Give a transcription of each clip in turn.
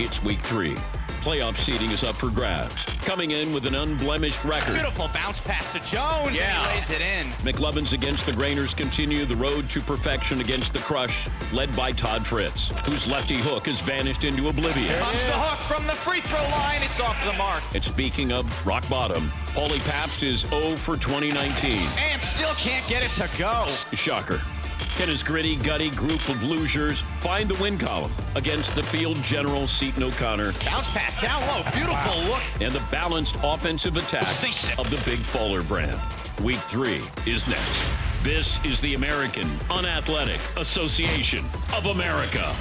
It's week 3. Playoff seeding is up for grabs. Coming in with an unblemished record. Beautiful bounce pass to Jones. Yeah. He lays it in. McLovin's against the Grainers continue the road to perfection against the Crush, led by Todd Fritz, whose lefty hook has vanished into oblivion. Here comes the hook from the free throw line. It's off the mark. And speaking of rock bottom, Paul Pabst is 0 for 2019. And still can't get it to go. Shocker. Can his gritty, gutty group of losers find the win column against the field general Seton O'Connor Bounce pass down low. Beautiful look. and the balanced offensive attack Sinks it. of the Big Faller brand? Week 3 is next. This is the American Unathletic Association of America.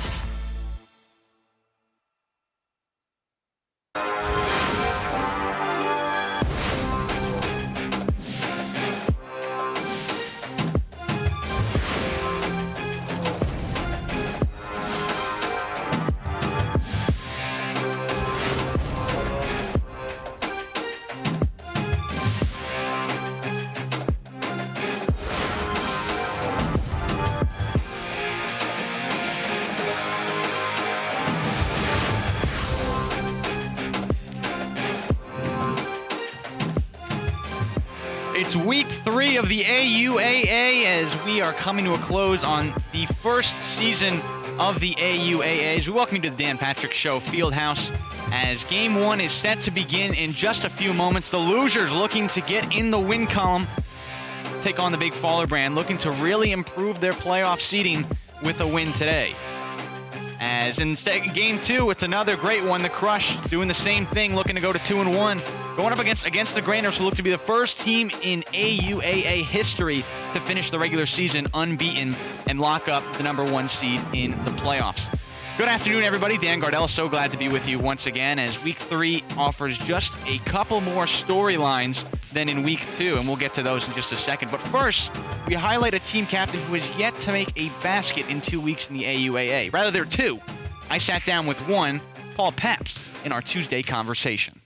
It's week 3 of the AUAA as we are coming to a close on the first season of the AUAA. As we welcome you to the Dan Patrick Show Fieldhouse as Game 1 is set to begin in just a few moments. The losers looking to get in the win column, take on the Big Faller brand, looking to really improve their playoff seeding with a win today. As in Game 2, it's another great one. The Crush doing the same thing, looking to go to 2-1. Going up against the Grainers, who look to be the first team in AUAA history to finish the regular season unbeaten and lock up the #1 seed in the playoffs. Good afternoon, everybody. Dan Gardella, so glad to be with you once again as Week 3 offers just a couple more storylines than in Week 2, and we'll get to those in just a second. But first, we highlight a team captain who has yet to make a basket in 2 weeks in the AUAA. Rather, there are 2. I sat down with one, Paul Pabst, in our Tuesday conversation.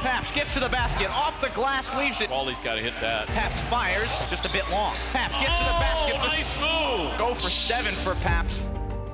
Pabst gets to the basket, off the glass, leaves it. Paulie's got to hit that. Pabst fires, just a bit long. Pabst gets to the basket. Nice move. Go for 7 for Pabst.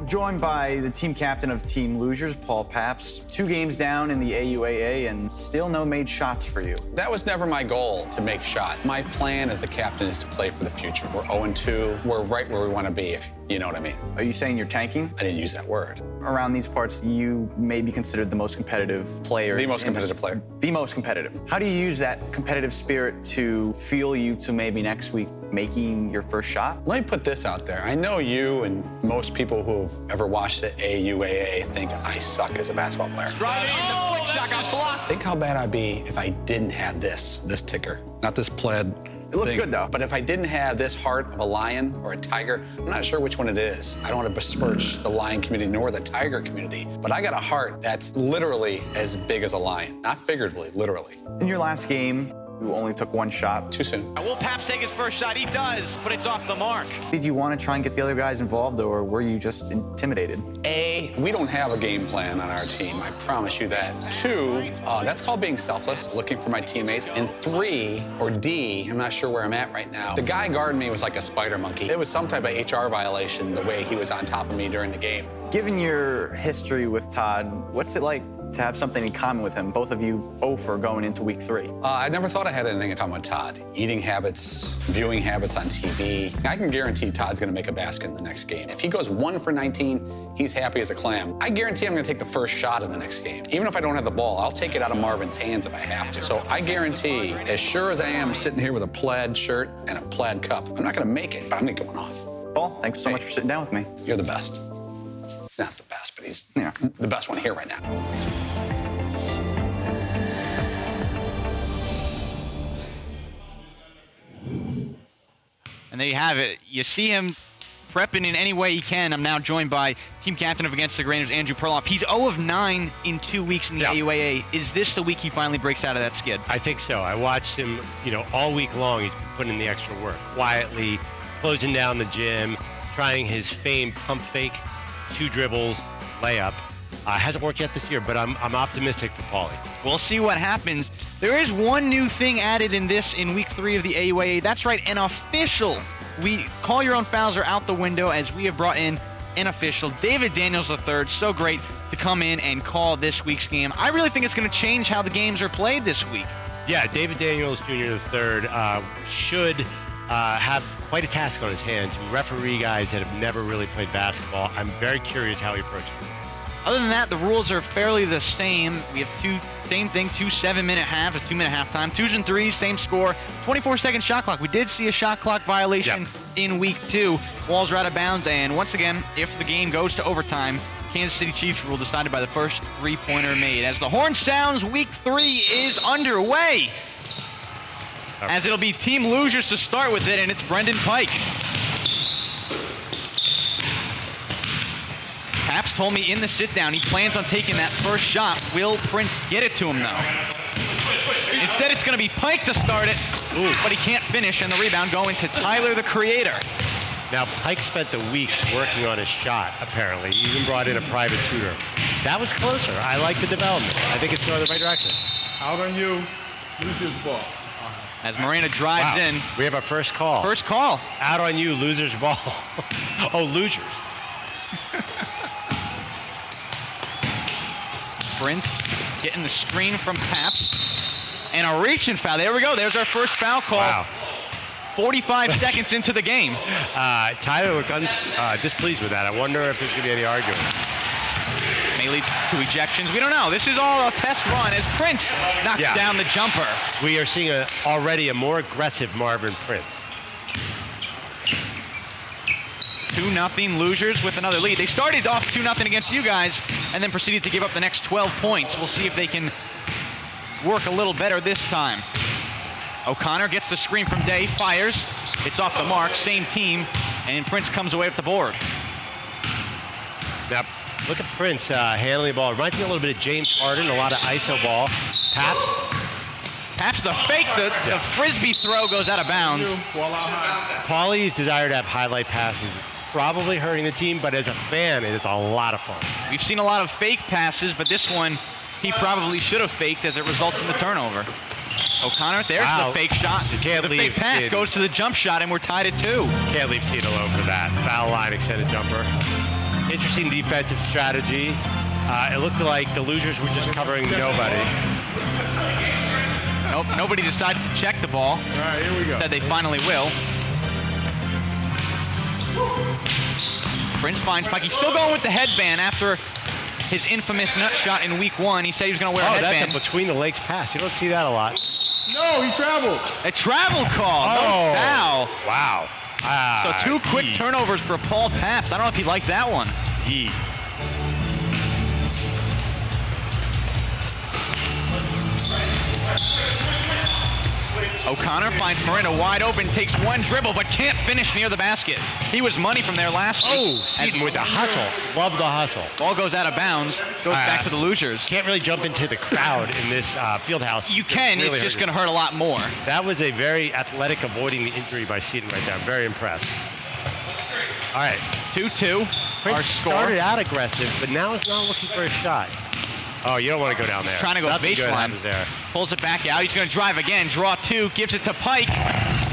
Joined by the team captain of Team Losers, Paul Pabst. 2 games down in the AUAA and still no made shots for you. That was never my goal, to make shots. My plan as the captain is to play for the future. We're 0-2. We're right where we want to be, if you know what I mean. Are you saying you're tanking? I didn't use that word. Around these parts, you may be considered the most competitive player. The most competitive player. The most competitive. How do you use that competitive spirit to fuel you to maybe next week making your first shot? Let me put this out there. I know you and most people who have ever watched the AUAA think I suck as a basketball player. Driving in the quick shot got blocked. Think how bad I'd be if I didn't have this ticker. Not this plaid. It looks good, though. But if I didn't have this heart of a lion or a tiger, I'm not sure which one it is. I don't want to besmirch the lion community nor the tiger community, but I got a heart that's literally as big as a lion. Not figuratively, literally. In your last game, you only took 1 shot. Too soon. Will Pabst take his first shot? He does, but it's off the mark. Did you want to try and get the other guys involved, or were you just intimidated? A, we don't have a game plan on our team. I promise you that. 2, that's called being selfless, looking for my teammates. And 3, or D, I'm not sure where I'm at right now. The guy guarding me was like a spider monkey. It was some type of HR violation, the way he was on top of me during the game. Given your history with Todd, what's it like to have something in common with him? Both of you 0 for going into week 3. I never thought I had anything in common with Todd. Eating habits, viewing habits on TV. I can guarantee Todd's going to make a basket in the next game. If he goes 1 for 19, he's happy as a clam. I guarantee I'm going to take the first shot in the next game. Even if I don't have the ball, I'll take it out of Marvin's hands if I have to. So I guarantee, as sure as I am sitting here with a plaid shirt and a plaid cup, I'm not going to make it, but I'm going to go off. Paul, thanks so much for sitting down with me. You're the best. He's not the best, but he's Yeah. the best one here right now. And there you have it. You see him prepping in any way he can. I'm now joined by team captain of Against the Grainers, Andrew Perloff. He's 0 of 9 in 2 weeks in the AUAA. Is this the week he finally breaks out of that skid? I think so. I watched him, all week long. He's been putting in the extra work, quietly closing down the gym, trying his famed pump fake, 2 dribbles, layup. Hasn't worked yet this year, but I'm optimistic for Paulie. We'll see what happens. There is one new thing added in week 3 of the AUAA. That's right, an official. We call your own fouls are out the window as we have brought in an official, David Daniels III. So great to come in and call this week's game. I really think it's going to change how the games are played this week. Yeah, David Daniels Jr. III should have quite a task on his hands to referee guys that have never really played basketball. I'm very curious how he approaches it. Other than that, the rules are fairly the same. We have two 7-minute halves, a 2-minute halftime, 2s and 3s, same score, 24-second shot clock. We did see a shot clock violation in week 2. Walls are out of bounds, and once again, if the game goes to overtime, Kansas City Chiefs rule decided by the first three-pointer made. As the horn sounds, week 3 is underway. As it'll be Team Losers to start with it, and it's Brendan Pike. Pabst told me in the sit-down he plans on taking that first shot. Will Prince get it to him, though? Instead, it's going to be Pike to start it, but he can't finish, and the rebound going to Tyler, the creator. Now, Pike spent the week working on his shot, apparently. He even brought in a private tutor. That was closer. I like the development. I think it's going the right direction. Out on you. Losers ball. As Miranda drives in. We have our first call. First call. Out on you, losers ball. Oh, losers. Prince getting the screen from Pabst. And a reach-in foul. There we go. There's our first foul call. Wow. 45 seconds into the game. Tyler looked displeased with that. I wonder if there's going to be any argument. May lead to ejections. We don't know. This is all a test run as Prince knocks down the jumper. We are seeing already a more aggressive Marvin Prince. 2-0 Losers with another lead. They started off 2-0 against you guys and then proceeded to give up the next 12 points. We'll see if they can work a little better this time. O'Connor gets the screen from Day, fires. It's off the mark, same team, and Prince comes away with the board. Now, look at Prince handling the ball. Reminds me a little bit of James Harden, a lot of ISO ball. Pabst the fake, the frisbee throw goes out of bounds. Paulie's desire to have highlight passes is probably hurting the team, but as a fan, it is a lot of fun. We've seen a lot of fake passes, but this one he probably should have faked as it results in the turnover. O'Connor, there's the fake shot. You can't the leave fake pass goes to the jump shot, and we're tied at 2. Can't leave Seed alone for that. Foul line, extended jumper. Interesting defensive strategy. It looked like the Losers were just covering nobody. Nope, nobody decided to check the ball. All right, here we go. Instead, they finally will. Prince finds Pike. He's still going with the headband after his infamous nut shot in week 1. He said he was going to wear a headband. That's a between the legs pass. You don't see that a lot. No, he traveled. A travel call. No foul. Wow. So 2 quick turnovers for Paul Pabst. I don't know if he liked that one. O'Connor finds Miranda wide open, takes one dribble, but can't finish near the basket. He was money from there last week. Season with the hustle. Love the hustle. Ball goes out of bounds, goes back to the Losers. Can't really jump into the crowd in this field house. You can, really it's just going to hurt a lot more. That was a very athletic avoiding the injury by Seaton right there. I'm very impressed. All right. 2-2. Prince started out aggressive, but now is not looking for a shot. Oh, you don't want to go down there. He's trying to go baseline. There. Pulls it back out. He's going to drive again. Draw 2. Gives it to Pike.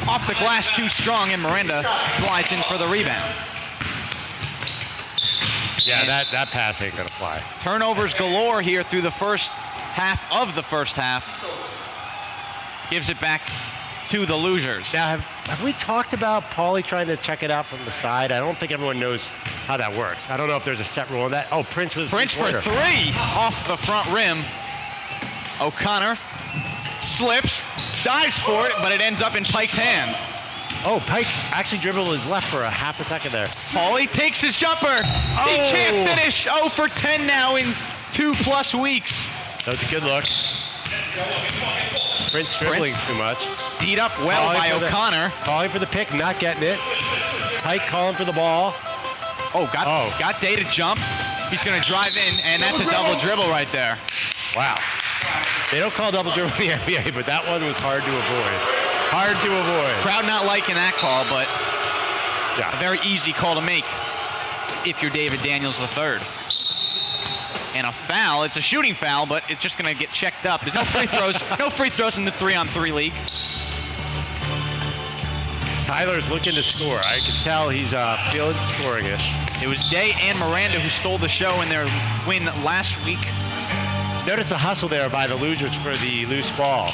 Off the glass, too strong, and Miranda flies in for the rebound. Yeah, that pass ain't going to fly. Turnovers galore here through the first half of the first half. Gives it back to the Losers. Now, have we talked about Paulie trying to check it out from the side? I don't think everyone knows how that works. I don't know if there's a set rule on that. Oh, Prince for 3 off the front rim. O'Connor slips, dives for it, but it ends up in Pike's hand. Oh, Pike actually dribbled his left for a half a second there. Paulie takes his jumper. He can't finish. 0 for 10 now in 2+ weeks. That was a good look. Prince dribbling too much. Beat up well by O'Connor. Calling for the pick, not getting it. Pike calling for the ball. Got Day to jump. He's going to drive in, and that's a double dribble right there. Wow. They don't call double dribble in the NBA, but that one was hard to avoid. Crowd not liking that call, but a very easy call to make if you're David Daniels III. and a foul. It's a shooting foul, but it's just going to get checked up. There's no free throws. No free throws in the 3-on-3 league. Tyler's looking to score. I can tell he's feeling scoring-ish. It was Day and Miranda who stole the show in their win last week. Notice a hustle there by the Losers for the loose ball.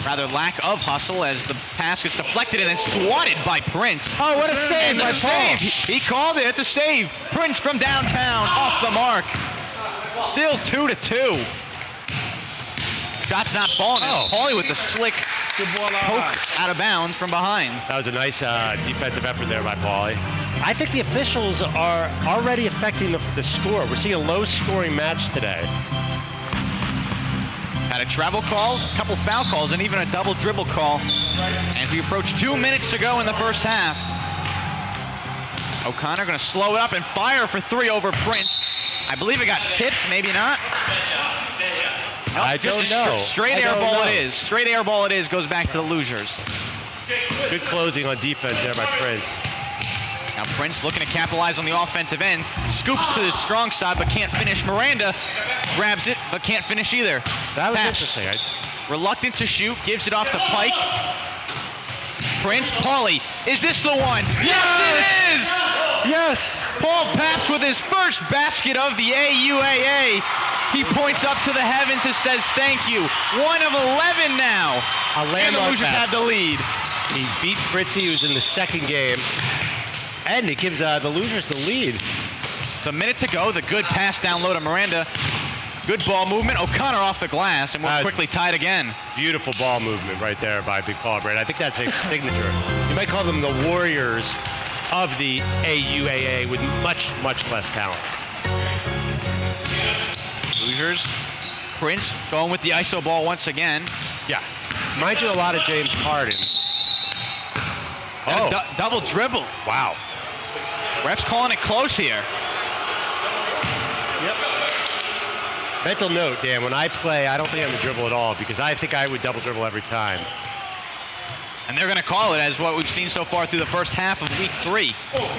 Rather lack of hustle as the pass gets deflected and then swatted by Prince. Oh, what a save And by the Paul. save. He called it. It's a save. Prince from downtown off the mark. Still 2-2. Shot's not falling. Oh. Paulie with the slick poke out of bounds from behind. That was a nice defensive effort there by Paulie. I think the officials are already affecting the score. We're seeing a low-scoring match today. Had a travel call, a couple foul calls, and even a double dribble call. As we approach 2 minutes to go in the first half. O'Connor going to slow it up and fire for 3 over Prince. I believe it got tipped, maybe not. Nope, I just don't a know. Straight I air don't ball know. it is. Straight air ball it is, goes back to the Losers. Good closing on defense there by Prince. Now Prince looking to capitalize on the offensive end. Scoops to the strong side but can't finish. Miranda grabs it but can't finish either. That was Pabst, interesting. reluctant to shoot, gives it off to Pike. Prince, Paulie, is this the one? Yes, it is! Yes! Paul Pabst with his first basket of the AUAA. He points up to the heavens and says thank you. 1 of 11 now. A And the landmark Losers have the lead. He beat Fritzy, who's in the second game. And it gives the Losers the lead. The minute to go, the good pass down low to Miranda. Good ball movement. O'Connor off the glass, and we're quickly tied again. Beautiful ball movement right there by Big Paul Brand. I think that's a signature. You might call them the Warriors of the AUAA with much, much less talent. Losers. Prince going with the iso ball once again. Yeah. Reminds you a lot of James Harden. And a double dribble. Wow. Ref's calling it close here. Mental note, Dan, when I play, I don't think I'm going to dribble at all because I think I would double dribble every time. And they're going to call it as what we've seen so far through the first half of week 3.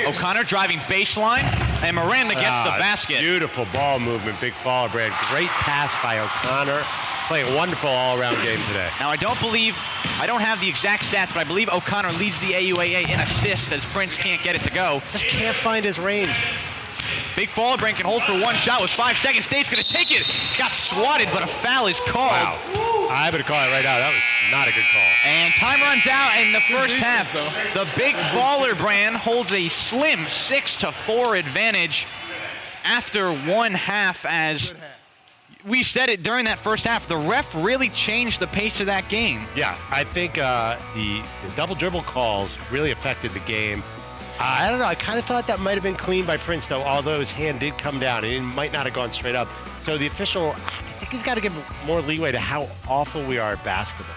O'Connor driving baseline, and Miranda gets the basket. Beautiful ball movement, Big Faller Brand. Great pass by O'Connor. Playing a wonderful all-around game today. Now, I don't have the exact stats, but I believe O'Connor leads the AUAA in assists as Prince can't get it to go. Just can't find his range. Big Fallerbrand can hold for 1 shot with 5 seconds. Dave's going to take it. Got swatted, but a foul is called. Wow. I would have called it right now. That was not a good call. And time runs out in the first half. The Big Fallerbrand holds a slim 6-4 advantage after 1 half. As we said it during that first half, the ref really changed the pace of that game. Yeah, I think the double dribble calls really affected the game. I don't know. I kind of thought that might have been clean by Prince, though, although his hand did come down. It might not have gone straight up. So the official, I think he's got to give more leeway to how awful we are at basketball.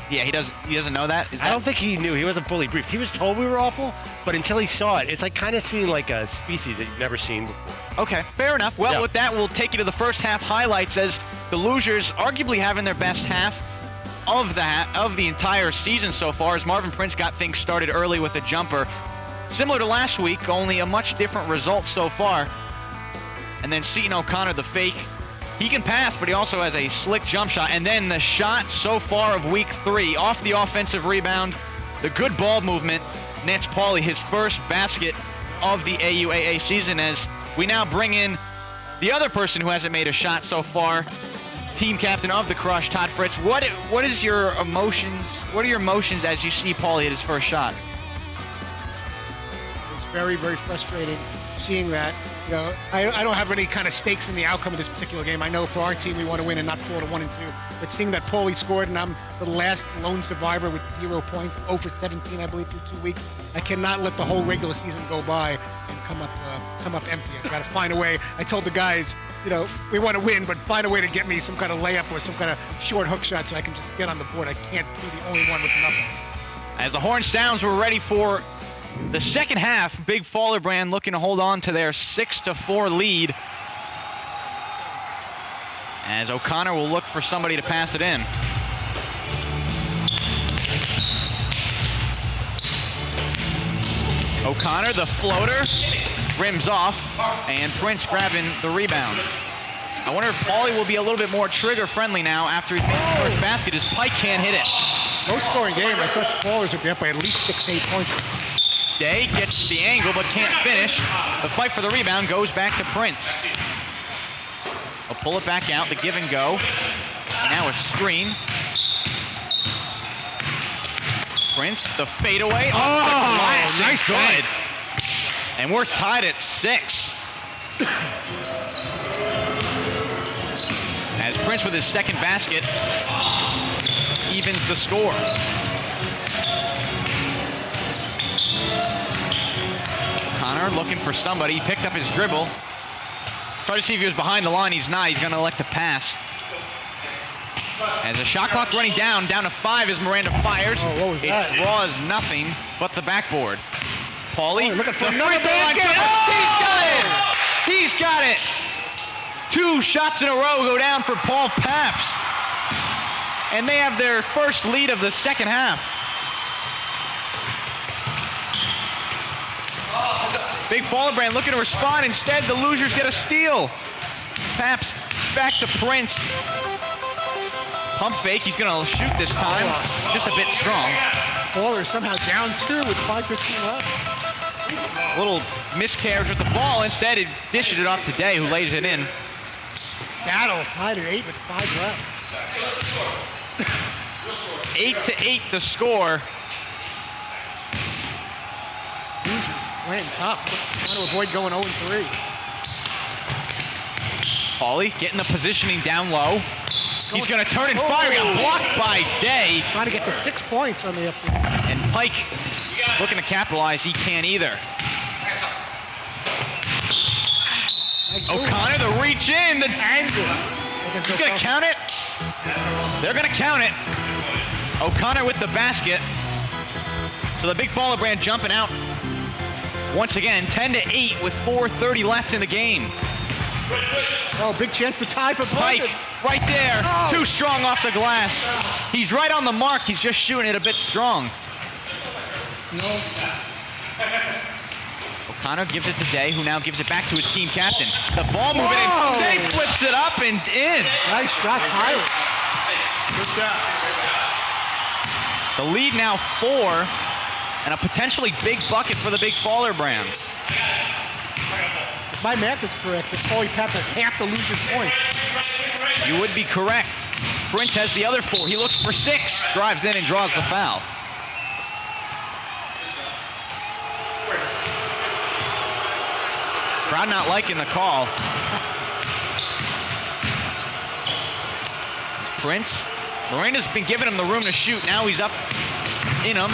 Yeah, he doesn't know that? I don't think he knew. He wasn't fully briefed. He was told we were awful, but until he saw it, it's like kind of seeing like a species that you've never seen before. Okay, fair enough. Well, with that, we'll take you to the first half highlights as the Losers arguably having their best half of the entire season so far, as Marvin Prince got things started early with a jumper. Similar to last week, only a much different result so far. And then Seton O'Connor, the fake. He can pass, but he also has a slick jump shot. And then the shot so far of week 3, off the offensive rebound, the good ball movement, nets Paulie his first basket of the AUAA season, as we now bring in the other person who hasn't made a shot so far, team captain of the Crush, Todd Fritz. What are your emotions as you see Paulie hit his first shot? Very, very frustrating seeing that. You know, I don't have any kind of stakes in the outcome of this particular game. I know for our team we want to win and not fall to 1-2. But seeing that Paulie scored and I'm the last lone survivor with 0 points, 0 for 17, I believe, through 2 weeks, I cannot let the whole regular season go by and come up empty. I got to find a way. I told the guys, you know, we want to win, but find a way to get me some kind of layup or some kind of short hook shot so I can just get on the board. I can't be the only one with nothing. As the horn sounds, we're ready for the second half. Big Fallerbrand looking to hold on to their 6-4 lead, as O'Connor will look for somebody to pass it in. O'Connor, the floater, rims off, and Prince grabbing the rebound. I wonder if Paulie will be a little bit more trigger-friendly now after he's made the first basket, as Pike can't hit it. Low-scoring game. I thought the Ballers would be up by at least 6 to 8 points. Day gets the angle but can't finish. The fight for the rebound goes back to Prince. He'll pull it back out, the give and go. And now a screen. Prince, the fadeaway. Oh, nice good. And we're tied at 6. As Prince with his second basket evens the score. O'Connor looking for somebody. He picked up his dribble. Try to see if he was behind the line. He's not. He's going to elect to pass. As the shot clock running down to 5 as Miranda fires. Oh, what was that? It draws nothing but the backboard. Paulie looking for the another free throw line. basket. He's got it. 2 shots in a row go down for Paul Pabst. And they have their first lead of the second half. Big Fallerbrand looking to respond. Instead, the Losers get a steal. Pabst back to Prince. Pump fake. He's going to shoot this time. Just a bit strong. Ballers somehow down 2 with 5:15 left. A little miscarriage with the ball. Instead, it dishes it off to Day, who lays it in. Battle tied at 8 with 5 left. 8-8 the score. Playing tough. Trying to avoid going 0-3. Paulie getting the positioning down low. He's going to turn and fire. Got blocked by Day. Trying to get to 6 points on the FD. And Pike looking to capitalize. He can't either. Nice move. O'Connor, the reach in. The Angle. He's going to count it. They're going to count it. O'Connor with the basket. So the big Fallerbrand jumping out. Once again, 10-8 with 4:30 left in the game. Oh, big chance to tie for Pike, Boston. right there. Oh. Too strong off the glass. He's right on the mark. He's just shooting it a bit strong. No. O'Connor gives it to Day, who now gives it back to his team captain. The ball moving Whoa. in. Day flips it up and in. Nice shot, Tyler. Good shot. The lead now 4, and a potentially big bucket for the big Fallerbrand. If my math is correct, that Paulie Pabst has half the Losers' points. You would be correct. Prince has the other 4. He looks for 6, drives in and draws the foul. Crowd not liking the call. Prince. Miranda's been giving him the room to shoot. Now he's up in him.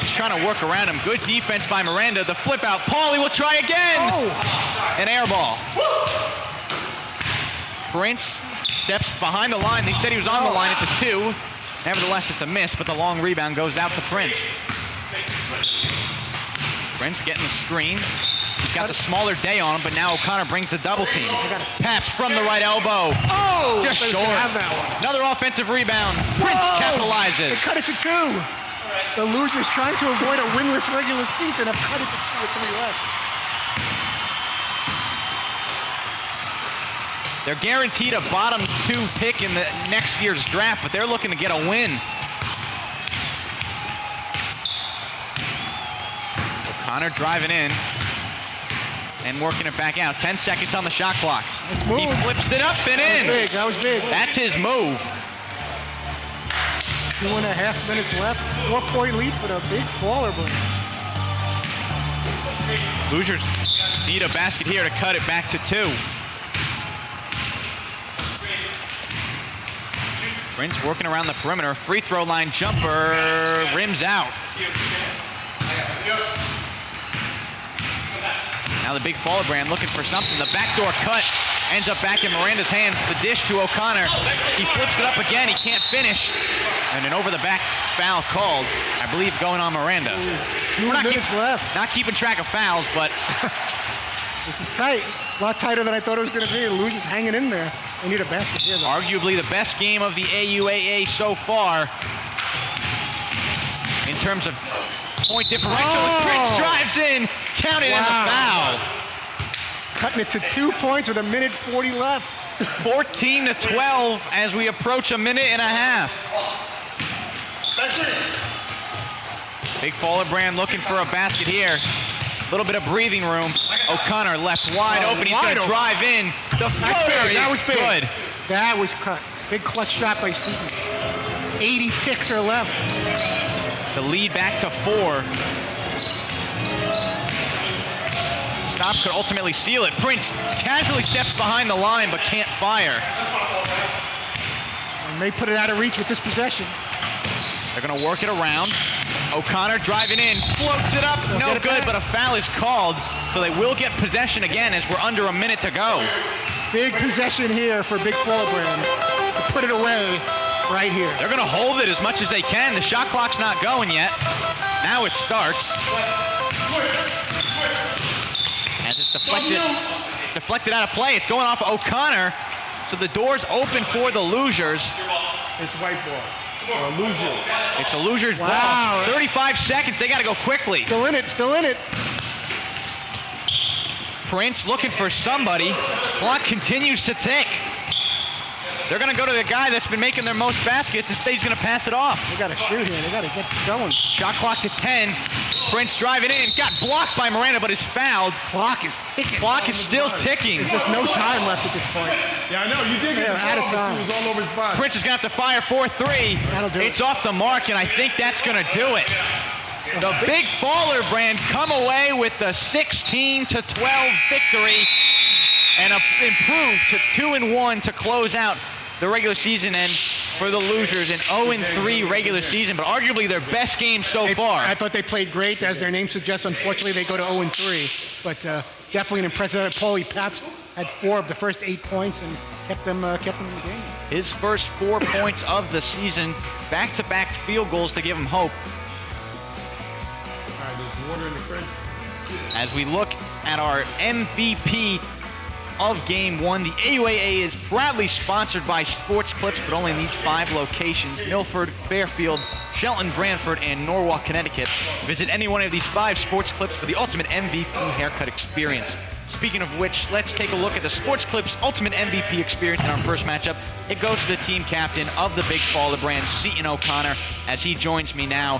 He's trying to work around him. Good defense by Miranda. The flip out. Paulie will try again. Oh. An air ball. Prince steps behind the line. They said he was on the line. It's a 2. Nevertheless, it's a miss, but the long rebound goes out to Prince. Prince getting the screen. He's got the smaller Day on him, but now O'Connor brings the double team. Pabst from the right elbow. Oh! Just they short. have that one. Another offensive rebound. Prince Whoa. capitalizes. They cut it to 2. The Losers trying to avoid a winless regular season have cut it to 2 with 3 left. They're guaranteed a bottom 2 pick in the next year's draft, but they're looking to get a win. O'Connor driving in and working it back out. 10 seconds on the shot clock. Nice move. He flips it up and in. That was big. That's his move. 2.5 minutes left. 4-point lead for the big Fallerbrand. Losers need a basket here to cut it back to 2. Prince working around the perimeter. Free throw line jumper. Rims out. Now the big Fallerbrand looking for something. The backdoor cut ends up back in Miranda's hands. The dish to O'Connor. He flips it up again. He can't finish. And an over-the-back foul called, I believe, going on Miranda. 2 minutes left. Not keeping track of fouls, but This is tight. A lot tighter than I thought it was going to be. The Losers hanging in there. They need a basket here, though. arguably the best game of the AUAA so far in terms of point differential. Oh. Prince drives in, counted in the foul. Cutting it to 2 points with 1:40 left. 14-12 as we approach a minute and a half. Big Faller brand looking for a basket here. A little bit of breathing room. O'Connor left wide open. He's going to drive in. The floater That was is big. good. That was cut. Big clutch shot by Seton. 80 ticks are left. The lead back to 4. Stop could ultimately seal it. Prince casually steps behind the line but can't fire. And may put it out of reach with this possession. They're going to work it around. O'Connor driving in, floats it up, no good, but a foul is called, so they will get possession again as we're under a minute to go. Big possession here for Big Faller brand to put it away right here. They're going to hold it as much as they can. The shot clock's not going yet. Now it starts. As it's deflected out of play. It's going off O'Connor, so the door's open for the Losers. It's white ball. Losers. It's the Losers' Wow. ball. 35 seconds. They got to go quickly. Still in it, still in it. Prince looking for somebody. Clock continues to tick. They're going to go to the guy that's been making their most baskets and he's going to pass it off. They got to shoot here. They got to get going. Shot clock to 10. Prince driving in. Got blocked by Miranda, but is fouled. Clock is ticking. Clock is still ticking. There's just no time left at this point. Yeah, I know. You did get Yeah, out of time. He was all over his body. Prince is going to have to fire 4-3. That'll do it. It's off the mark, and I think that's going to do it. The Big Faller brand come away with the 16-12 victory and improved to 2-1 to close out the regular season, and for the Losers, an 0-3 regular season, but arguably their best game so far. I thought they played great, as their name suggests. Unfortunately, they go to 0-3, but definitely an impressive. Paul Pabst had 4 of the first 8 points and kept them in the game. His first 4 points of the season, back-to-back field goals to give him hope. All right, there's water in the fridge. As we look at our MVP of Game 1, the AUAA is proudly sponsored by Sports Clips, but only in these 5 locations: Milford, Fairfield, Shelton, Branford, and Norwalk, Connecticut. Visit any one of these 5 Sports Clips for the ultimate MVP haircut experience. Speaking of which, let's take a look at the Sports Clips Ultimate MVP experience in our first matchup. It goes to the team captain of the Big Faller brand, Seton O'Connor, as he joins me now.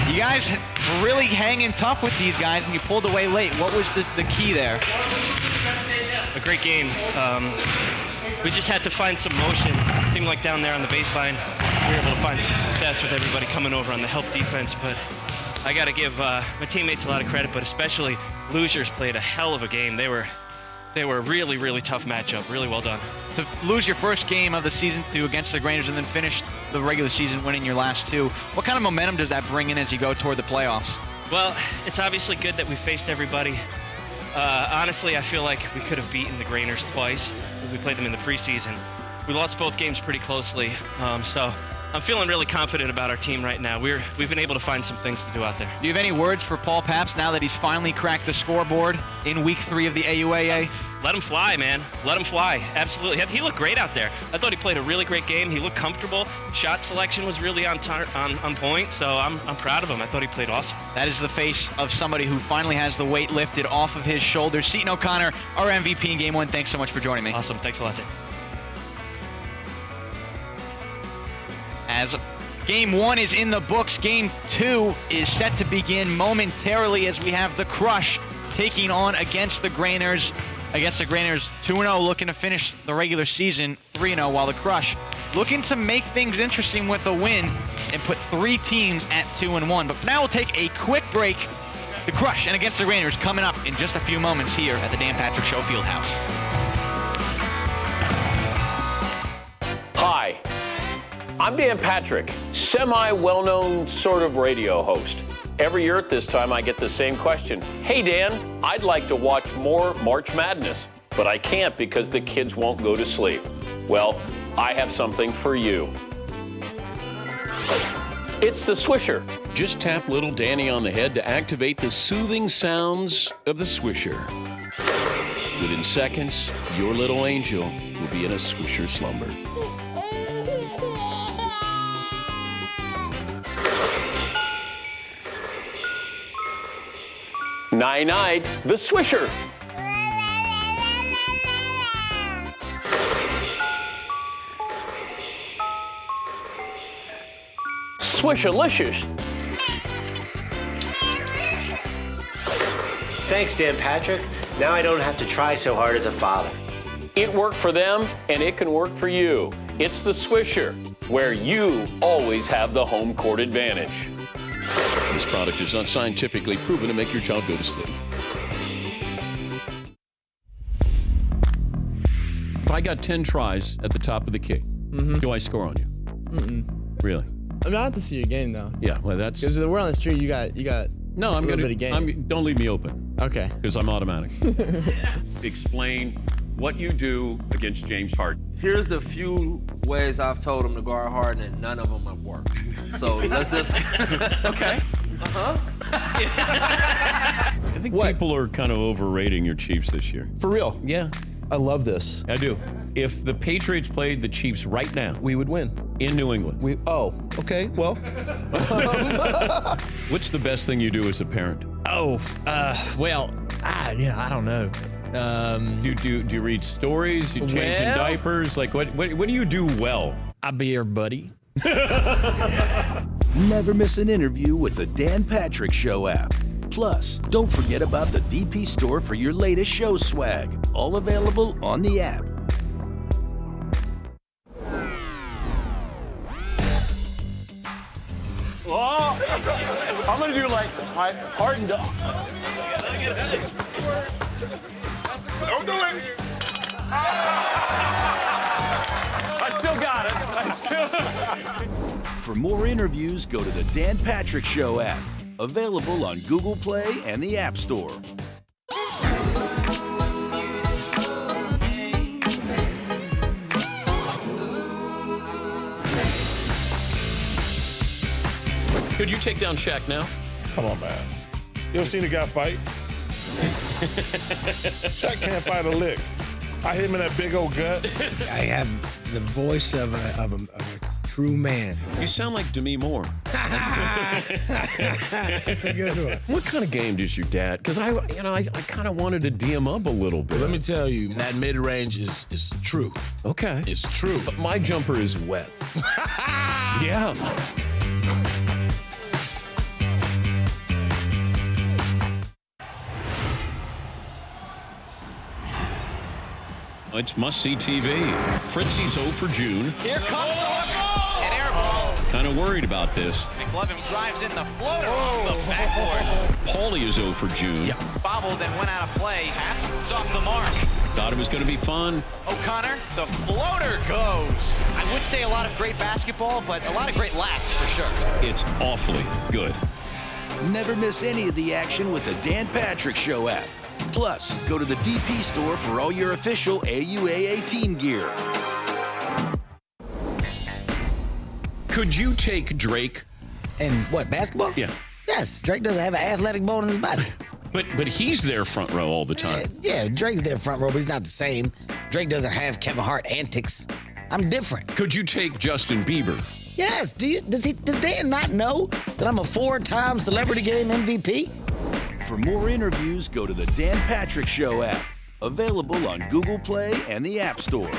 You guys were really hanging tough with these guys, and you pulled away late. What was the key there? A great game. We just had to find some motion. It seemed like down there on the baseline, we were able to find some success with everybody coming over on the help defense, but I got to give my teammates a lot of credit, but especially Losers played a hell of a game. They were a really, really tough matchup. Really well done. To lose your first game of the season 2 against the Grangers and then finish the regular season winning your last 2, what kind of momentum does that bring in as you go toward the playoffs? Well, it's obviously good that we faced everybody. Honestly, I feel like we could have beaten the Grangers twice. We played them in the preseason. We lost both games pretty closely, so I'm feeling really confident about our team right now. We've been able to find some things to do out there. Do you have any words for Paul Pabst now that he's finally cracked the scoreboard in week 3 of the AUAA? Let him fly, man. Let him fly. Absolutely. He looked great out there. I thought he played a really great game. He looked comfortable. Shot selection was really on point, so I'm proud of him. I thought he played awesome. That is the face of somebody who finally has the weight lifted off of his shoulders. Seton O'Connor, our MVP in Game 1. Thanks so much for joining me. Awesome. Thanks a lot, Dave. As Game 1 is in the books, Game 2 is set to begin momentarily as we have the Crush taking on against the Grangers. 2-0, looking to finish the regular season 3-0, while the Crush looking to make things interesting with a win and put 3 teams at 2-1. But for now, we'll take a quick break. The Crush and against the Grangers coming up in just a few moments here at the Dan Patrick Show Fieldhouse. Hi, I'm Dan Patrick, semi-well-known sort of radio host. Every year at this time, I get the same question. Hey, Dan, I'd like to watch more March Madness, but I can't because the kids won't go to sleep. Well, I have something for you. It's the Swisher. Just tap little Danny on the head to activate the soothing sounds of the Swisher. Within seconds, your little angel will be in a Swisher slumber. Night-night, the Swisher. Swishalicious. Thanks, Dan Patrick. Now I don't have to try so hard as a father. It worked for them, and it can work for you. It's the Swisher, where you always have the home court advantage. This product is not scientifically proven to make your child go to sleep. If I got 10 tries at the top of the key, do I score on you? Really? I mean, I have to see your game, though. Yeah, well, that's... Because we're on the street, you got No, I'm a little going bit of game. Don't leave me open. Okay. Because I'm automatic. Explain what you do against James Harden. Here's the few ways I've told him to guard Harden, and none of them have worked. So let's just... Okay. I think people are kind of overrating your Chiefs this year. For real? Yeah. I love this. I do. If the Patriots played the Chiefs right now, we would win. In New England. Okay, well. What's the best thing you do as a parent? I don't know. Do you read stories? You changing diapers? Like, what do you do well? I'll be your buddy. Never miss an interview with the Dan Patrick Show app. Plus, don't forget about the DP store for your latest show swag. All available on the app. Oh, I'm going to do like Harden. Don't do it. I still got it. For more interviews, go to the Dan Patrick Show app. Available on Google Play and the App Store. Could you take down Shaq now? Come on, man. You ever seen a guy fight? Shaq can't fight a lick. I hit him in that big old gut. I have the voice of a true man. You sound like Demi Moore. That's a good one. What kind of game does your dad? Because I kind of wanted to D him up a little bit. Let me tell you, that mid-range is true. Okay. It's true. But my jumper is wet. Yeah. It's must-see TV. Fritzy's 0 for June. Here comes the hook. An air ball. Kind of worried about this. McLevin drives in the floater off the backboard. Paulie is 0 for June. Yep. Bobbled and went out of play. It's off the mark. Thought it was going to be fun. O'Connor, the floater goes. I would say a lot of great basketball, but a lot of great laughs for sure. It's awfully good. Never miss any of the action with the Dan Patrick Show app. Plus, go to the DP store for all your official AUAA team gear. Could you take Drake? And what, basketball? Yeah. Yes, Drake doesn't have an athletic bone in his body. But he's there front row all the time. Yeah, Drake's there front row, but he's not the same. Drake doesn't have Kevin Hart antics. I'm different. Could you take Justin Bieber? Yes. Does Dan not know that I'm a 4-time celebrity game MVP? For more interviews, go to the Dan Patrick Show app. Available on Google Play and the App Store.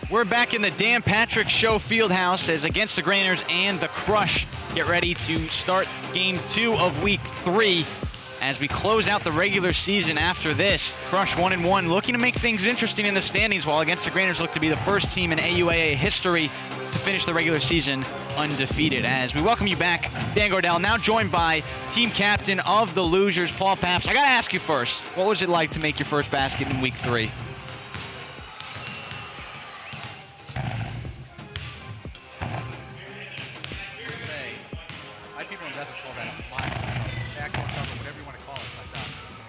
We're back in the Dan Patrick Show Fieldhouse as Against the Grainers and the Crush get ready to start Game 2 of Week 3 as we close out the regular season after this. Crush 1-1, looking to make things interesting in the standings, while Against the Grainers look to be the first team in AUAA history to finish the regular season undefeated. As we welcome you back, Dan Gordell, now joined by team captain of the Losers, Paul Pabst. I got to ask you first, what was it like to make your first basket in Week 3?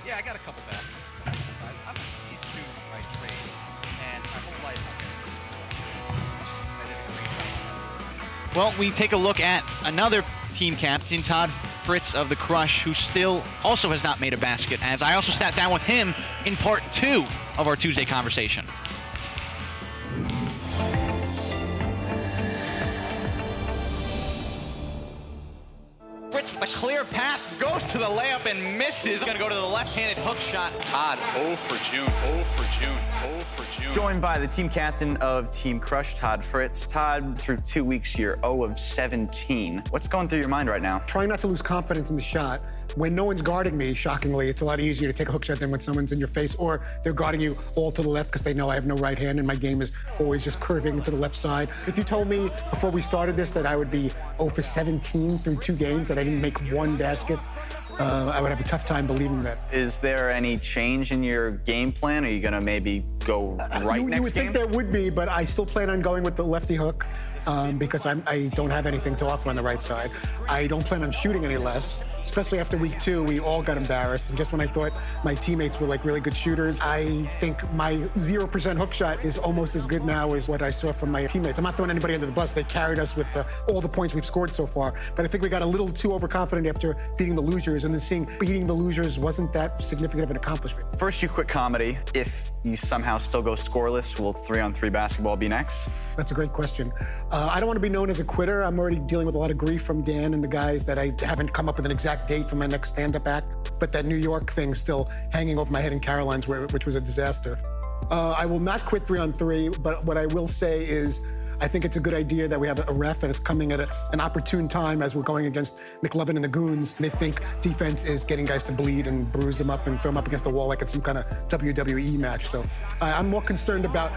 Yeah, I got a couple baskets. I'm a student by trade, and my whole life I've been Well, we take a look at another team captain, Todd Fritz of the Crush, who still also has not made a basket, as I also sat down with him in part 2 of our Tuesday conversation. Fritz, the clear path, goes to the layup and misses. Going to go to the left-handed hook shot. Todd, 0 for June, 0 for June, 0 for June. Joined by the team captain of Team Crush, Todd Fritz. Todd, through 2 weeks, you're 0 of 17. What's going through your mind right now? Trying not to lose confidence in the shot. When no one's guarding me, shockingly, it's a lot easier to take a hook shot than when someone's in your face, or they're guarding you all to the left because they know I have no right hand and my game is always just curving to the left side. If you told me before we started this that I would be 0 for 17 through 2 games, that I didn't make one basket, I would have a tough time believing that. Is there any change in your game plan? Are you going to maybe go right next game? You would think there would be, but I still plan on going with the lefty hook because I don't have anything to offer on the right side. I don't plan on shooting any less. Especially after week 2, we all got embarrassed. And just when I thought my teammates were like really good shooters, I think my 0% hook shot is almost as good now as what I saw from my teammates. I'm not throwing anybody under the bus. They carried us with all the points we've scored so far. But I think we got a little too overconfident after beating the Losers, and then seeing beating the Losers wasn't that significant of an accomplishment. First, you quit comedy. If you somehow still go scoreless, will 3-on-3 basketball be next? That's a great question. I don't want to be known as a quitter. I'm already dealing with a lot of grief from Dan and the guys that I haven't come up with an exact date for my next stand-up act. But that New York thing's still hanging over my head in Caroline's, which was a disaster. I will not quit 3-on-3, but what I will say is I think it's a good idea that we have a ref and it's coming at an opportune time as we're going against McLovin and the Goons. They think defense is getting guys to bleed and bruise them up and throw them up against the wall like it's some kind of WWE match. So I'm more concerned about,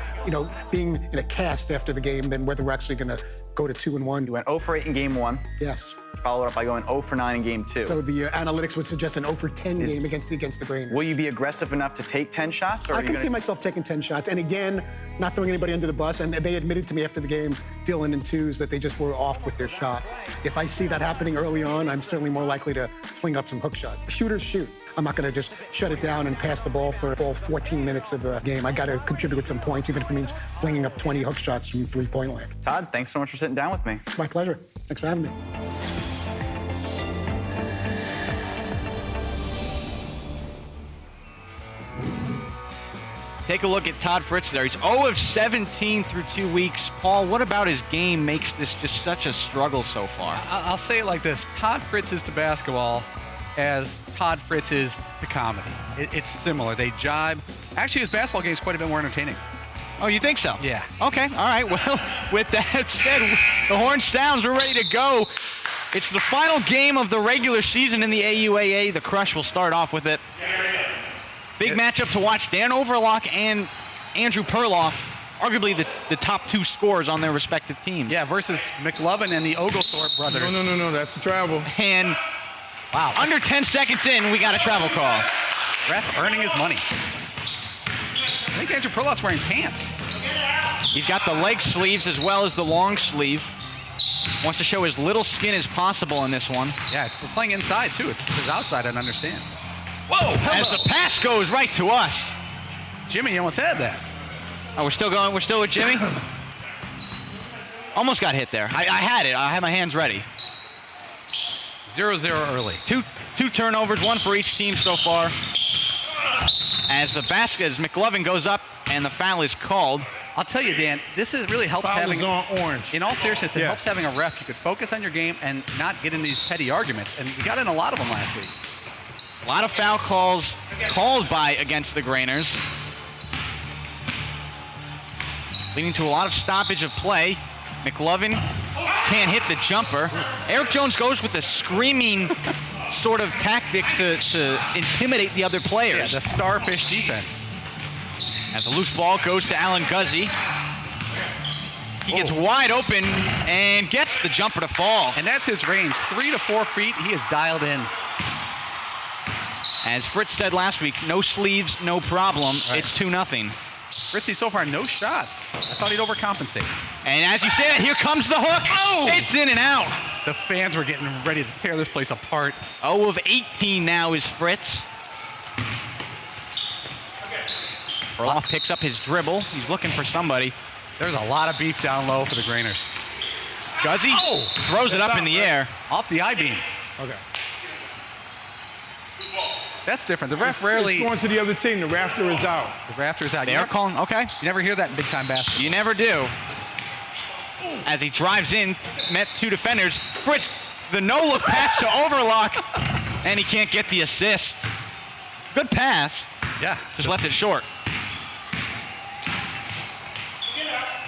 being in a cast after the game than whether we're actually going to go to 2-1. You went 0 for 8 in game 1. Yes. Followed up by going 0 for 9 in game 2. So the analytics would suggest an 0 for 10 game against the Grainers. Will you be aggressive enough to take 10 shots? Or I can see myself taking 10 shots. And again, not throwing anybody under the bus. And they admitted to me after the game, Dylan and Twos, that they just were off with their shot. If I see that happening early on, I'm certainly more likely to fling up some hook shots. Shooters shoot. I'm not going to just shut it down and pass the ball for all 14 minutes of the game. I got to contribute with some points, even if it means flinging up 20 hook shots from 3-point land. Todd, thanks so much for sitting down with me. It's my pleasure. Thanks for having me. Take a look at Todd Fritz there. He's 0 of 17 through 2 weeks. Paul, what about his game makes this just such a struggle so far? I'll say it like this. Todd Fritz is to basketball as Todd Fritz is to comedy. It's similar. They jibe. Actually, his basketball game is quite a bit more entertaining. Oh, you think so? Yeah. Okay, all right. Well, with that said, the horn sounds. We're ready to go. It's the final game of the regular season in the AUAA. The Crush will start off with it. Big matchup to watch. Dan Overlock and Andrew Perloff, arguably the top 2 scorers on their respective teams. Yeah, versus McLovin and the Oglethorpe brothers. No, that's a travel. And wow, under 10 seconds in, we got a travel call. Ref earning his money. I think Andrew Perloff's wearing pants. He's got the leg sleeves as well as the long sleeve. Wants to show as little skin as possible in this one. Yeah, we're playing inside too. It's outside, I understand. Whoa! Hello. As the pass goes right to us. Jimmy, you almost had that. Oh, we're still going. We're still with Jimmy. Almost got hit there. I had it. I had my hands ready. 0-0 early. Two turnovers, 1 for each team so far. As McLovin goes up and the foul is called. I'll tell you, Dan, this really helps Foul having is on orange. In all seriousness, it helps having a ref. You could focus on your game and not get in these petty arguments. And we got in a lot of them last week. A lot of foul calls called against the Grainers, leading to a lot of stoppage of play. McLovin can't hit the jumper. Eric Jones goes with the screaming sort of tactic to intimidate the other players. Yeah, the starfish defense. As a loose ball goes to Alan Guzzi. He gets wide open and gets the jumper to fall. And that's his range, 3 to 4 feet. He is dialed in. As Fritz said last week, no sleeves, no problem. Right. It's 2-0. Fritzy so far, no shots. I thought he'd overcompensate. And as you say that, here comes the hook. Oh! It's in and out. The fans were getting ready to tear this place apart. 0 of 18 now is Fritz. Perloff picks up his dribble. He's looking for somebody. There's a lot of beef down low for the Grainers. Guzzi throws it up in the air. Off the I-beam. Okay. That's different. The ref rarely... It's going to the other team. The rafter is out. The rafter is out. They are calling, okay. You never hear that in big-time basketball. You never do. As he drives in, met two defenders. Fritz, the no-look pass to Overlock, and he can't get the assist. Good pass. Yeah. Just left it short.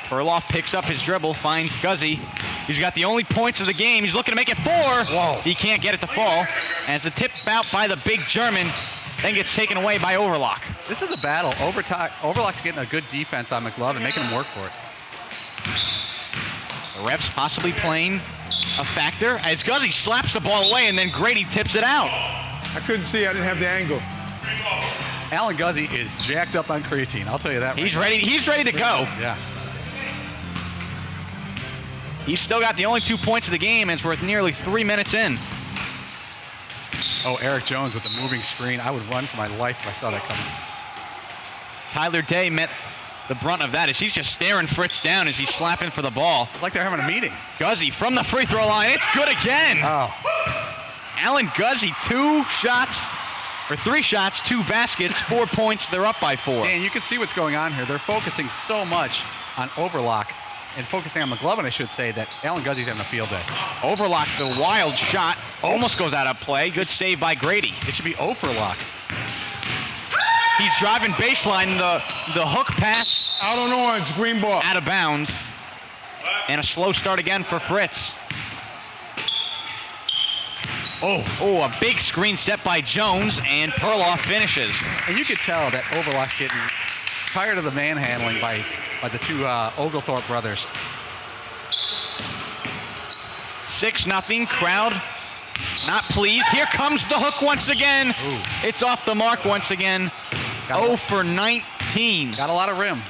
Perloff picks up his dribble, finds Guzzi. He's got the only points of the game. He's looking to make it 4. Whoa. He can't get it to fall. And it's a tip out by the big German, then gets taken away by Overlock. This is a battle. Overlock's getting a good defense on McLovin, making him work for it. The refs possibly playing a factor as Guzzi slaps the ball away and then Grady tips it out. I couldn't see. I didn't have the angle. Alan Guzzi is jacked up on creatine. I'll tell you that. He's ready to go. Yeah. He's still got the only 2 points of the game, and it's worth nearly 3 minutes in. Oh, Eric Jones with the moving screen. I would run for my life if I saw that coming. Tyler Day met the brunt of that as he's just staring Fritz down as he's slapping for the ball. It's like they're having a meeting. Guzzi from the free throw line. It's good again. Oh. Alan Guzzi, 3 shots, 2 baskets, 4 points. They're up by 4. And you can see what's going on here. They're focusing so much on Overlock and focusing on McLovin, I should say, that Alan Guzzi's having a field day. Overlock, the wild shot, almost goes out of play. Good save by Grady. It should be Overlock. He's driving baseline, the hook pass. Out on orange, green ball. Out of bounds. And a slow start again for Fritz. Oh, a big screen set by Jones, and Perloff finishes. And you could tell that Overlock's getting tired of the manhandling by the two Oglethorpe brothers. 6-0, crowd not pleased. Here comes the hook once again. Ooh. It's off the mark once again. 0 for 19. Got a lot of rim.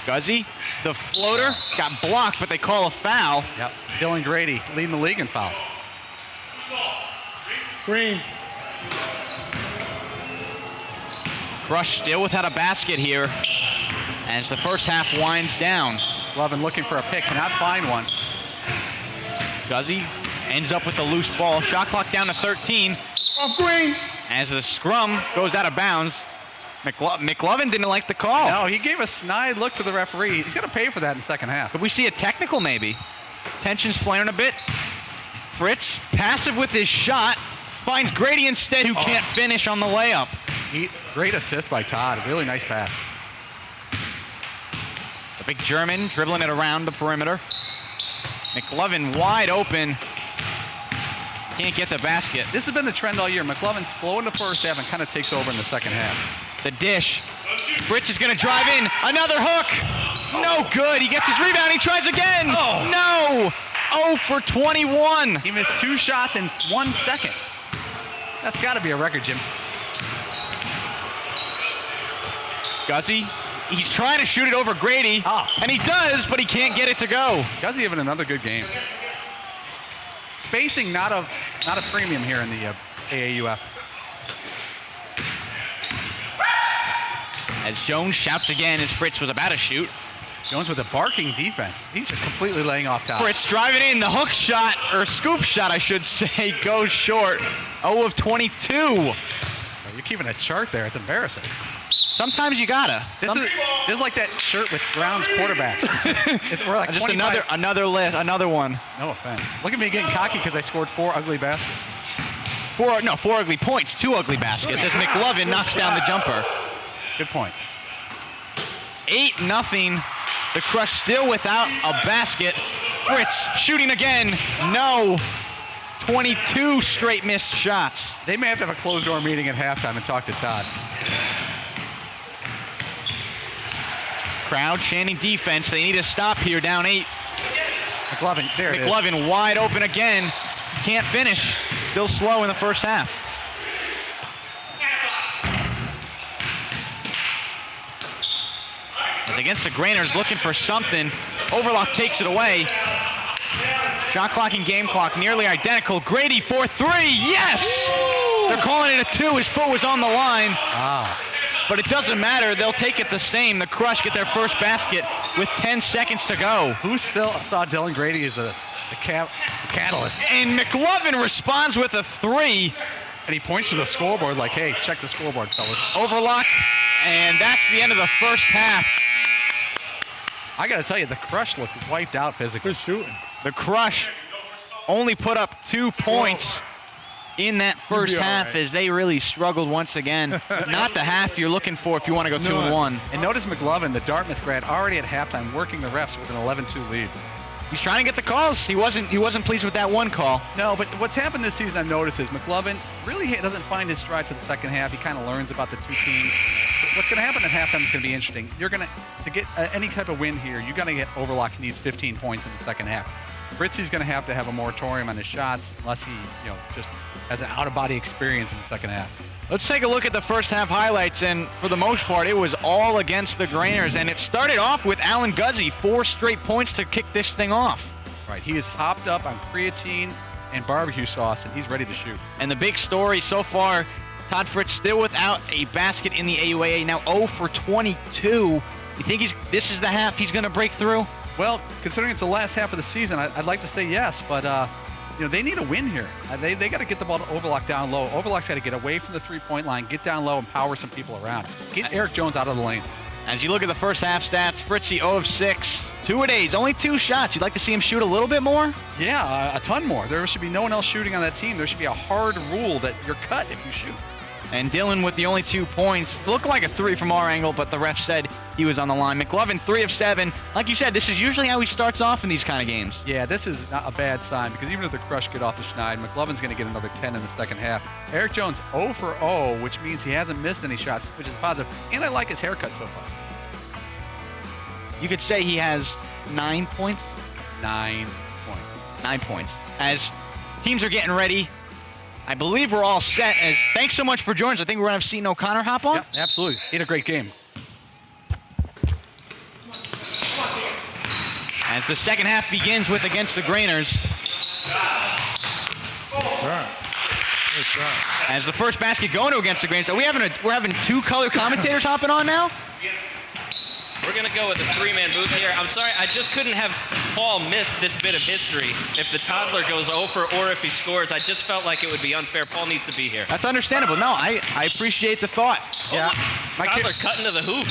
Guzzi, the floater, got blocked, but they call a foul. Yep. Dylan Grady leading the league in fouls. Green. Crush still without a basket here as the first half winds down. Lovin looking for a pick, cannot find one. Guzzi ends up with the loose ball. Shot clock down to 13. Off green. As the scrum goes out of bounds. McLovin didn't like the call. No, he gave a snide look to the referee. He's going to pay for that in the second half. Could we see a technical maybe? Tension's flaring a bit. Fritz, passive with his shot, finds Grady instead, who can't finish on the layup. Great assist by Todd. Really nice pass. The big German dribbling it around the perimeter. McLovin wide open. Can't get the basket. This has been the trend all year. McLovin slow in the first half and kind of takes over in the second half. The dish. Fritz is going to drive in. Another hook. No good. He gets his rebound. He tries again. No. 0 for 21. He missed 2 shots in 1 second. That's got to be a record, Jim. Guzzi, he's trying to shoot it over Grady, and he does, but he can't get it to go. Guzzi having another good game. Spacing not a premium here in the AAUF. As Jones shouts again as Fritz was about to shoot. Jones with a barking defense. He's completely laying off top. Fritz driving in. The hook shot, or scoop shot, I should say, goes short. 0 of 22. You're keeping a chart there. It's embarrassing. Sometimes you gotta. This is like that shirt with Browns quarterbacks. We're like just 25. another one. No offense. Look at me getting cocky because I scored 4 ugly baskets. 4 ugly points, 2 ugly baskets as McLovin knocks down the jumper. Good point. 8-0. The Crush still without a basket. Fritz shooting again. No. 22 straight missed shots. They may have to have a closed door meeting at halftime and talk to Todd. Crowd chanting defense. They need to stop here, down 8. McLovin, there it is. McLovin wide open again. Can't finish. Still slow in the first half. As against the Grainers, looking for something. Overlock takes it away. Shot clock and game clock nearly identical. Grady for 3. Yes! They're calling it a 2. His foot was on the line. Wow. but it doesn't matter. They'll take it the same. The Crush get their first basket with 10 seconds to go. Who still saw Dylan Grady as the catalyst? And McLovin responds with a 3. And he points to the scoreboard like, hey, check the scoreboard, fellas. Overlock, and that's the end of the first half. I got to tell you, the Crush looked wiped out physically. Good shooting. The Crush only put up 2 points in that first half right. as they really struggled once again. Not the half you're looking for if you want to go 2-1. And notice McLovin, the Dartmouth grad, already at halftime working the refs with an 11-2 lead. He's trying to get the calls. He wasn't pleased with that one call. No, but what's happened this season I've noticed is McLovin really doesn't find his stride to the second half. He kind of learns about the two teams. But what's going to happen at halftime is going to be interesting. You're going to get any type of win here, you got to get Overlock needs 15 points in the second half. Fritzy's going to have a moratorium on his shots unless he, just has an out-of-body experience in the second half. Let's take a look at the first half highlights, and for the most part, it was all against the Grainers, and it started off with Alan Guzzi, 4 straight points to kick this thing off. Right, he is hopped up on creatine and barbecue sauce, and he's ready to shoot. And the big story so far, Todd Fritz still without a basket in the AUAA, now 0 for 22. You think this is the half he's going to break through? Well, considering it's the last half of the season, I'd like to say yes, but they need a win here. They got to get the ball to Overlock down low. Overlock's got to get away from the three-point line, get down low, and power some people around. Get Eric Jones out of the lane. As you look at the first half stats, Fritzy 0 of 6, 2-of-8, only 2 shots. You'd like to see him shoot a little bit more? Yeah, a ton more. There should be no one else shooting on that team. There should be a hard rule that you're cut if you shoot. And Dylan with the only 2 points. Looked like a 3 from our angle, but the ref said he was on the line. McLovin 3 of 7. Like you said, this is usually how he starts off in these kind of games. Yeah, this is not a bad sign because even if the Crush get off the schneid, McLovin's going to get another 10 in the second half. Eric Jones 0 for 0, which means he hasn't missed any shots, which is positive. And I like his haircut so far. You could say he has 9 points. 9 points. 9 points. As teams are getting ready, I believe we're all set. As thanks so much for joining us. I think we're going to have Seton O'Connor hop on. Yep, absolutely. He had a great game. As the second half begins with against the Grainers. As the first basket going to against the Grainers. We're having 2 color commentators hopping on now? We're going to go with a 3-man booth here. I'm sorry, I just couldn't have Paul miss this bit of history. If the toddler goes over or if he scores, I just felt like it would be unfair. Paul needs to be here. That's understandable. No, I appreciate the thought. Yeah. Toddler cutting to the hoop.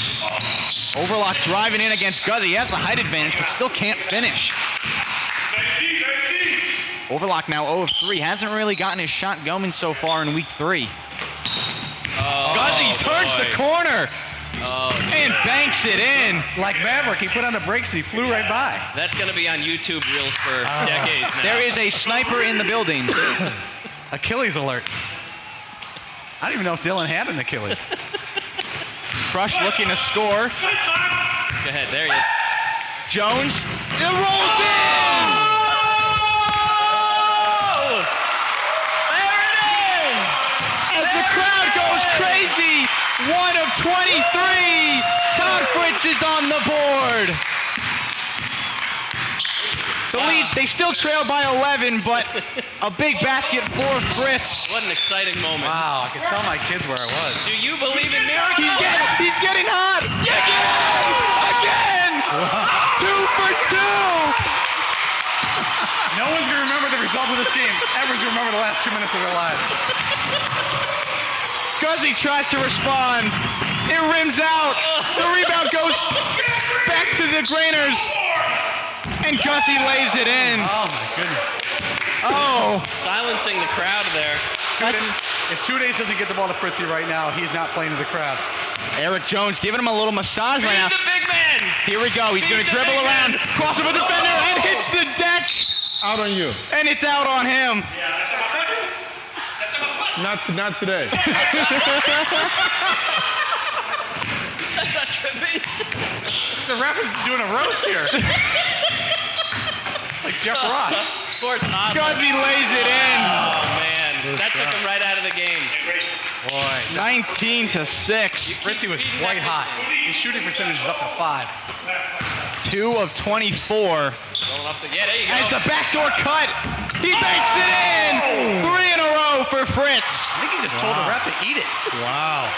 Overlock driving in against Guzzi. He has the height advantage, but still can't finish. Overlock now 0 of 3. Hasn't really gotten his shot going so far in week 3. Guzzi turns the corner. And banks it in. Like Maverick, he put on the brakes and he flew right by. That's going to be on YouTube Reels for decades now. There is a sniper in the building. Achilles alert. I don't even know if Dylan had an Achilles. Crush looking to score. Go ahead, there he is. Jones, it rolls in! There it is! As the crowd goes crazy, 1 of 23. Todd Fritz is on the board. The lead, they still trail by 11, but a big basket for Fritz. What an exciting moment. Wow, I could tell my kids where I was. Do you believe in miracles? He's getting hot. Again! 2 for 2. No one's going to remember the result of this game. Everyone's going to remember the last 2 minutes of their lives. Guzzi tries to respond. It rims out. The rebound goes back to the Grainers. And Guzzi lays it in. Oh, my goodness. Oh. Silencing the crowd there. If 2 days doesn't get the ball to Fritzy right now, he's not playing to the crowd. Eric Jones giving him a little massage right now. The big man. Here we go. He's going to dribble around, cross over the defender, and hits the deck. Out on you. And it's out on him. Not today. That's not trippy. The ref is doing a roast here. Like Jeff Ross. Poor Todd. Guzzi lays it in. Oh, man. That took him right out of the game. Boy. 19-6. Fritzy was white hot. His shooting percentage is up to 5. 2 of 24. Yeah, there you go. As the backdoor cut, he banks it in. 3 in a row for Fritz. I think he just told the ref to eat it. Wow.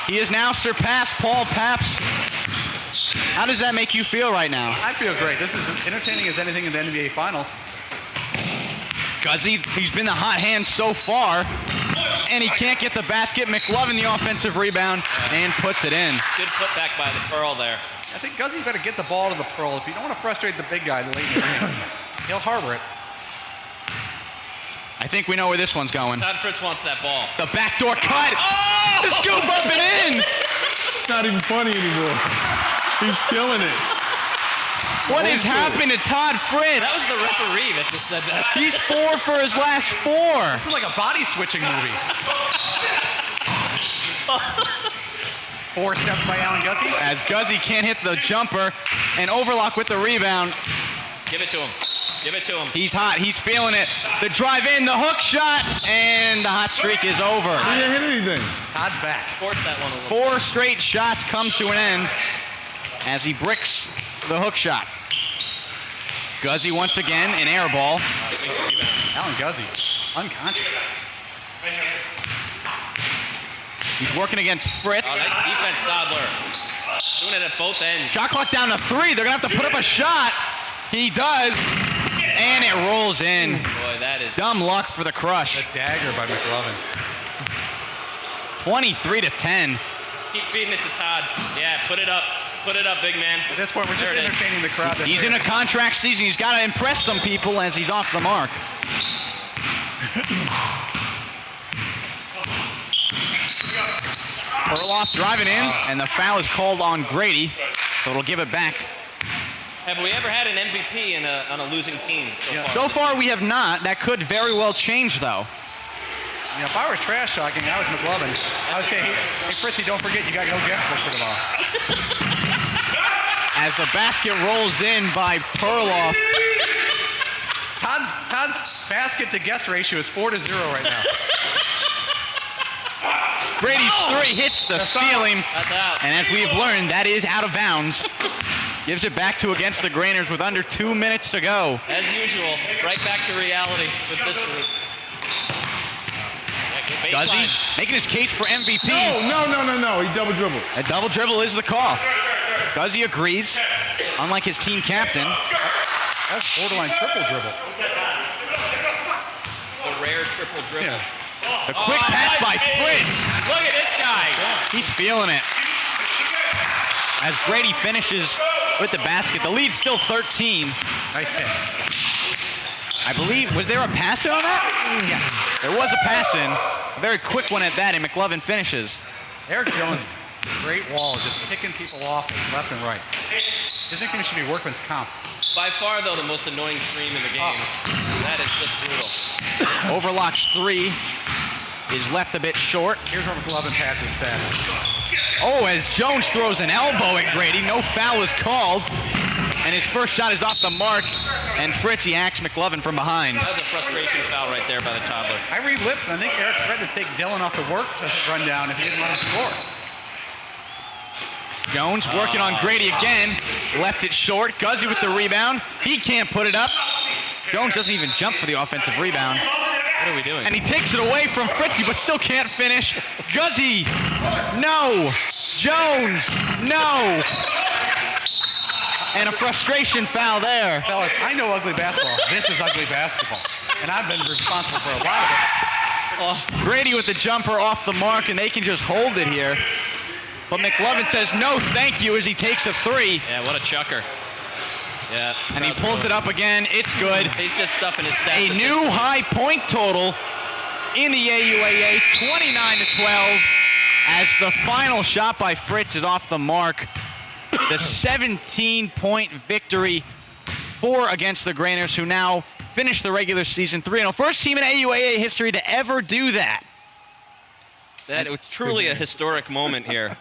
He has now surpassed Paul Pabst. How does that make you feel right now? I feel great. This is as entertaining as anything in the NBA Finals. Guzzi, he's been the hot hand so far, and he can't get the basket. McLovin, the offensive rebound, and puts it in. Good putback by the Pearl there. I think Guzzi better get the ball to the Pearl. If you don't want to frustrate the big guy late in the game, he'll harbor it. I think we know where this one's going. Todd Fritz wants that ball. The backdoor cut. Oh! The scoop up and in. It's not even funny anymore. He's killing it. What has happened to Todd Fritz? That was the referee that just said that. He's 4 for his last 4. This is like a body switching movie. 4 steps by Alan Guzzi. As Guzzi can't hit the jumper, and Overlock with the rebound. Give it to him. Give it to him. He's hot. He's feeling it. The drive in, the hook shot, and the hot streak is over. He didn't hit anything. Todd's back. Force that one a little. 4 straight shots comes to an end as he bricks the hook shot. Guzzi once again, an air ball. Alan Guzzi, unconscious. He's working against Fritz. Oh, nice defense, Toddler. Doing it at both ends. Shot clock down to 3. They're going to have to put up a shot. He does, and it rolls in. Boy, that is dumb luck for the crush. A dagger by McLovin. 23-10. Keep feeding it to Todd. Yeah, put it up. Put it up, big man. At this point, we're just entertaining the crowd. He's in a contract season. He's got to impress some people as he's off the mark. Perloff driving in, and the foul is called on Grady, so it'll give it back. Have we ever had an MVP on a losing team so far? So far, we have not. That could very well change, though. Yeah, if I were trash talking, I was McLovin. I would say, hey, Fritzy, don't forget you got no guestbook for tomorrow. As the basket rolls in by Perloff. Todd's basket to guest ratio is 4-0 right now. Brady's 3 hits the ceiling. That's out. And as we've learned, that is out of bounds. Gives it back to against the Grainers with under 2 minutes to go. As usual, right back to reality with this group. Guzzi making his case for MVP. No. He double dribbled. A double dribble is the call. Guzzi agrees, unlike his team captain. That's borderline triple dribble. The rare triple dribble. Yeah. The quick pass by Fritz. Look at this guy. He's feeling it. As Grady finishes with the basket, the lead's still 13. Nice pick. I believe, was there a pass in on that? Yeah. There was a pass in. A very quick one at that, and McLovin finishes. Eric Jones, great wall, just picking people off left and right. His nickname should be workman's comp. By far, though, the most annoying stream in the game. That is just brutal. Overlock's 3 is left a bit short. Here's where McLovin passes that. Oh, as Jones throws an elbow at Grady, no foul is called. And his first shot is off the mark, and Fritz hacks McLovin from behind. That was a frustration foul right there by the toddler. I read lips, and I think Eric threatened to take Dylan off the work run down if he didn't let him score. Jones working on Grady again. Left it short. Guzzi with the rebound. He can't put it up. Jones doesn't even jump for the offensive rebound. What are we doing? And he takes it away from Fritzy, but still can't finish. Guzzi, no. Jones, no. And a frustration foul there. Fellas, I know ugly basketball. This is ugly basketball. And I've been responsible for a lot of it. Oh, Grady with the jumper off the mark, and they can just hold it here. But McLovin says no thank you as he takes a 3. Yeah, what a chucker. Yeah. And he pulls it up again. It's good. He's just stuffing his stats. A new high point total in the AUAA, 29-12, as the final shot by Fritz is off the mark. The 17-point victory against the Grainers, who now finish the regular season 3-0. First team in AUAA history to ever do that. That was truly a historic moment here.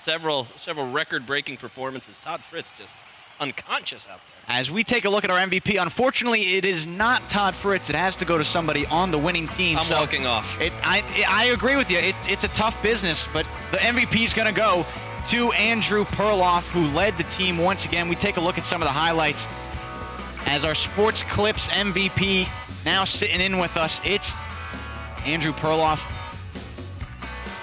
Several record-breaking performances. Todd Fritz just unconscious out there. As we take a look at our MVP, unfortunately, it is not Todd Fritz. It has to go to somebody on the winning team. I'm walking off. I agree with you. It's a tough business, but the MVP is going to go to Andrew Perloff, who led the team once again. We take a look at some of the highlights as our Sports Clips MVP now sitting in with us. It's Andrew Perloff.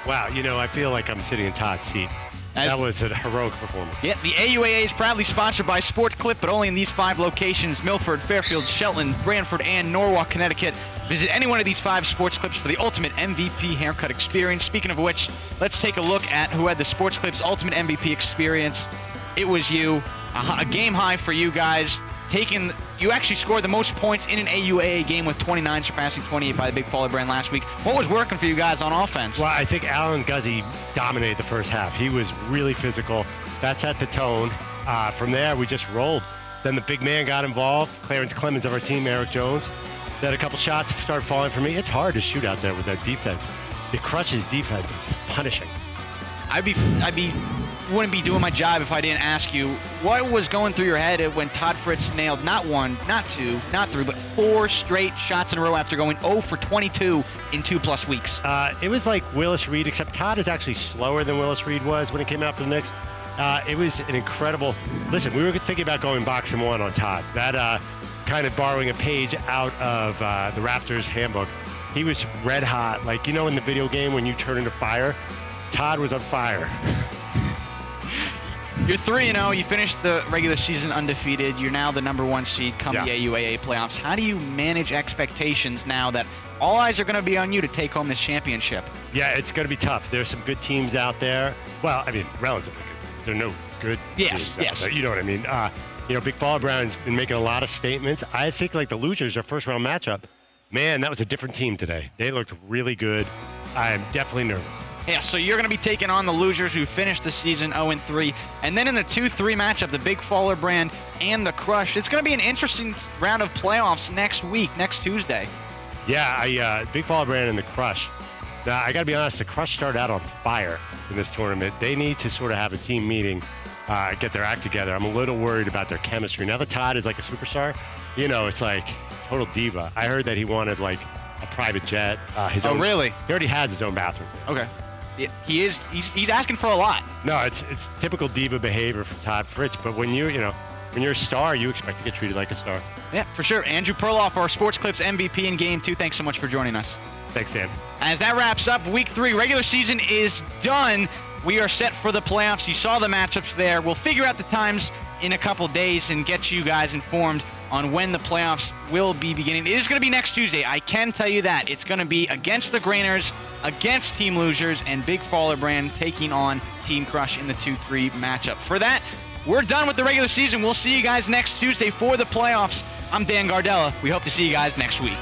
Wow, I feel like I'm sitting in Todd's seat. That was a heroic performance. Yeah, the AUAA is proudly sponsored by Sports Clip, but only in these 5 locations: Milford, Fairfield, Shelton, Branford, and Norwalk, Connecticut. Visit any one of these 5 Sports Clips for the ultimate MVP haircut experience. Speaking of which, let's take a look at who had the Sports Clips ultimate MVP experience. It was you. A game high for you guys. You actually scored the most points in an AUAA game with 29, surpassing 28 by the Big Faller brand last week. What was working for you guys on offense? Well, I think Alan Guzzi dominated the first half. He was really physical. That set the tone. From there, we just rolled. Then the big man got involved. Clarence Clemens of our team, Eric Jones. Then a couple shots started falling for me. It's hard to shoot out there with that defense. It crushes defense. It's punishing. Wouldn't be doing my job if I didn't ask you what was going through your head when Todd Fritz nailed not 1, not 2, not 3, but 4 straight shots in a row after going 0 for 22 in 2+ weeks. It was like Willis Reed, except Todd is actually slower than Willis Reed was when it came out for the Knicks. It was an incredible. Listen, we were thinking about going box and 1 on Todd. That kind of borrowing a page out of the Raptors handbook. He was red hot, like in the video game when you turn into fire. Todd was on fire. You're 3-0. You finished the regular season undefeated. You're now the number 1 seed come the AUAA playoffs. How do you manage expectations now that all eyes are going to be on you to take home this championship? Yeah, it's going to be tough. There's some good teams out there. Well, I mean, relatively good. There are no good teams out there. You know what I mean? Big Faller Brown's been making a lot of statements. I think like the Losers, their first round matchup, man, that was a different team today. They looked really good. I am definitely nervous. Yeah, so you're going to be taking on the Losers who finished the season 0-3. And then in the 2-3 matchup, the Big Faller brand and the Crush. It's going to be an interesting round of playoffs next Tuesday. Yeah, Big Faller brand and the Crush. Now, I got to be honest, the Crush started out on fire in this tournament. They need to sort of have a team meeting, get their act together. I'm a little worried about their chemistry. Now that Todd is like a superstar, it's like total diva. I heard that he wanted like a private jet. His own, really? He already has his own bathroom. Okay. Yeah, he's asking for a lot. No, it's typical diva behavior from Todd Fritz. But when you're a star, you expect to get treated like a star. Yeah, for sure. Andrew Perloff, our Sports Clips MVP in Game 2. Thanks so much for joining us. Thanks, Dan. As that wraps up Week 3, regular season is done. We are set for the playoffs. You saw the matchups there. We'll figure out the times in a couple days and get you guys informed on when the playoffs will be beginning. It is going to be next Tuesday. I can tell you that. It's going to be against the Grainers, against Team Losers, and Big Faller brand taking on Team Crush in the 2-3 matchup. For that, we're done with the regular season. We'll see you guys next Tuesday for the playoffs. I'm Dan Gardella. We hope to see you guys next week.